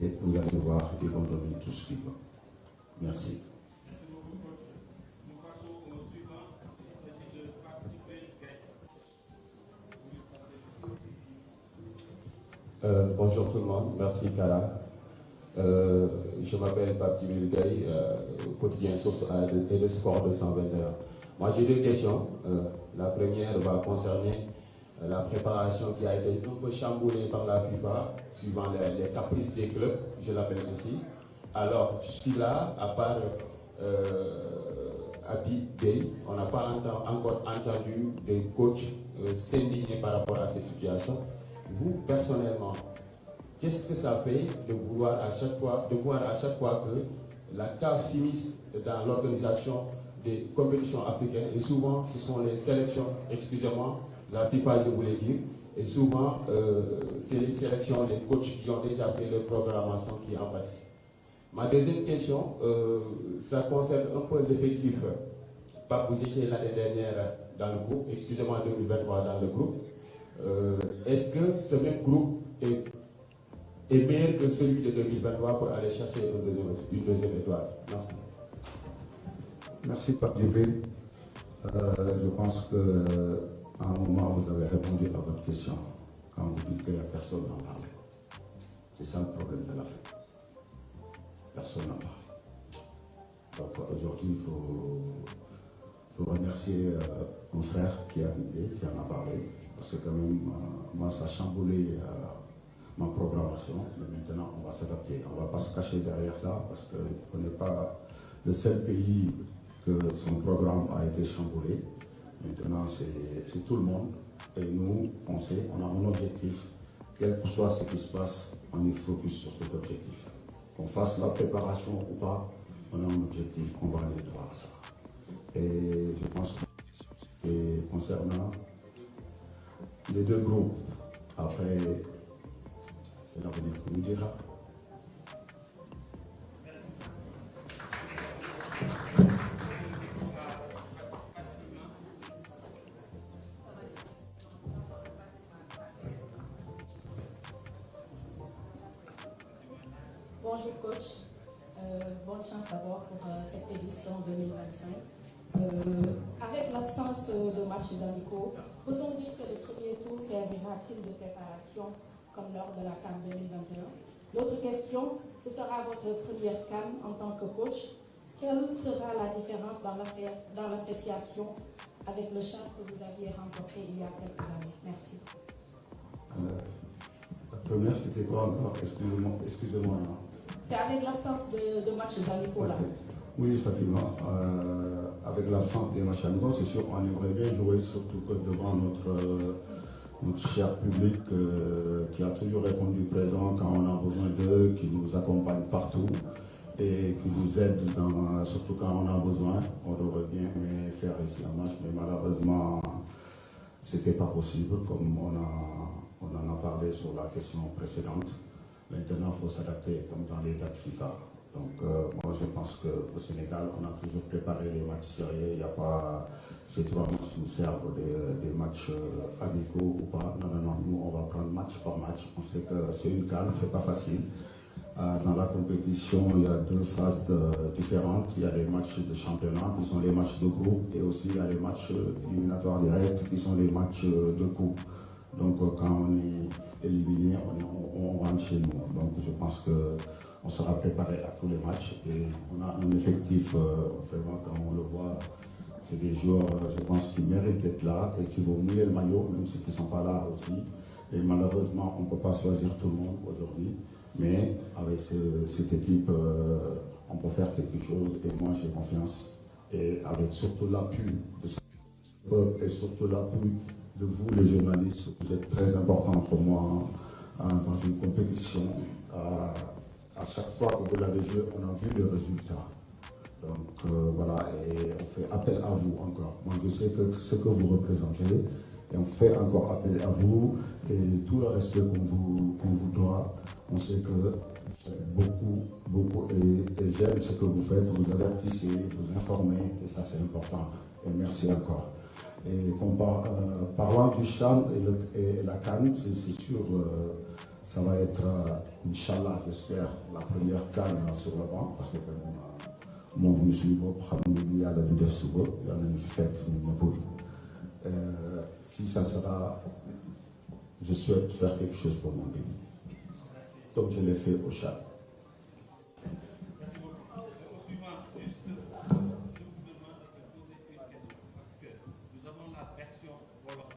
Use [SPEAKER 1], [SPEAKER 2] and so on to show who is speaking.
[SPEAKER 1] Et vous allez voir, ils vont donner tout ce qu'ils veulent. Merci.
[SPEAKER 2] Bonjour tout le monde, merci Kara. Je m'appelle Pape Djibril Gaye, quotidien Source A et le sport de 121. Moi j'ai deux questions. La première va concerner la préparation qui a été un peu chamboulée par la FIFA, suivant les caprices des clubs, je l'appelle ainsi. Alors, jusque-là, à part Habib Bey, on n'a pas encore entendu des coachs s'indigner par rapport à cette situation. Vous, personnellement, qu'est-ce que ça fait de voir à chaque fois que la CAF s'immisce dans l'organisation des compétitions africaines, et souvent ce sont les sélections, excusez-moi, la FIFA je voulais dire, et souvent c'est les sélections, les coachs qui ont déjà fait leur programmation qui en pâtissent. Ma deuxième question, ça concerne un peu l'effectif. Pas vous étiez l'année dernière dans le groupe, excusez-moi 2023 dans le groupe. Est-ce que ce même groupe est meilleur que celui de 2023 pour aller chercher une deuxième étoile? Merci.
[SPEAKER 1] Merci Pape Djibril. Je pense qu'à un moment vous avez répondu à votre question quand vous dites qu'il n'y a personne à en parler. C'est ça le problème de l'Afrique. Personne n'en parle. Donc aujourd'hui il faut remercier mon frère qui est arrivé, qui en a parlé, parce que quand même moi ça a chamboulé ma programmation, mais maintenant on va s'adapter. On ne va pas se cacher derrière ça parce qu'on n'est pas le seul pays que son programme a été chamboulé. Maintenant c'est tout le monde et nous on sait, on a un objectif. Quel que soit ce qui se passe, on est focus sur cet objectif. Qu'on fasse la préparation ou pas, on a un objectif, on va aller droit à ça. Et je pense que c'était concernant les deux groupes. Après, c'est l'avenir qui nous dira.
[SPEAKER 3] Bonjour coach, bonne chance d'abord pour cette édition 2025. Avec l'absence de matchs amicaux, peut-on dire que le premier tour servira-t-il de préparation comme lors de la CAN 2021? L'autre question, ce sera votre première CAN en tant que coach. Quelle sera la différence dans l'appréciation avec le champ que vous aviez remporté il y a quelques années? Merci.
[SPEAKER 1] La première, c'était quoi encore? Excusez-moi.
[SPEAKER 3] C'est avec l'absence de matchs amicaux là.
[SPEAKER 1] Okay. Oui, effectivement. Avec l'absence des matchs amicaux, c'est sûr qu'on aimerait bien jouer, surtout que devant notre cher public qui a toujours répondu présent quand on a besoin d'eux, qui nous accompagne partout et qui nous aide, surtout quand on a besoin. On aurait bien aimé faire ici un match, mais malheureusement, c'était pas possible, comme on en a parlé sur la question précédente. Maintenant, il faut s'adapter, comme dans les dates FIFA. Donc, moi, je pense qu'au Sénégal, on a toujours préparé les matchs sérieux. Il n'y a pas ces 3 matchs qui nous servent des matchs amicaux ou pas. Non, nous, on va prendre match par match. On sait que c'est une calme, c'est pas facile. Dans la compétition, il y a 2 phases différentes. Il y a les matchs de championnat, qui sont les matchs de groupe, et aussi il y a les matchs éliminatoires directs, qui sont les matchs de coupe. Donc, quand on est éliminé, on rentre chez nous. Donc, je pense qu'on sera préparé à tous les matchs et on a un effectif, vraiment, quand on le voit, c'est des joueurs, je pense, qui méritent d'être là et qui vont mouiller le maillot, même ceux qui ne sont pas là aussi. Et malheureusement, on ne peut pas choisir tout le monde aujourd'hui. Mais avec cette équipe, on peut faire quelque chose et moi, j'ai confiance. Et avec surtout l'appui de ce peuple et surtout l'appui de vous, les journalistes, vous êtes très importants pour moi dans une compétition. À chaque fois que vous l'avez joué, on a vu le résultat. Donc voilà, et on fait appel à vous encore. Moi, je sais que ce que vous représentez, et on fait encore appel à vous, et tout le respect qu'on vous doit. On sait que vous faites beaucoup, et j'aime ce que vous faites, vous avertissez, vous informez, et ça c'est important. Et merci encore. Et parlant du CHAN et la CAN, c'est sûr, ça va être, Inch'Allah, j'espère, la première CAN sur le banc, parce que mon musulman, il y a le def suba, il y a une fête, si ça sera, je souhaite faire quelque chose pour mon pays, comme je l'ai fait au Tchad.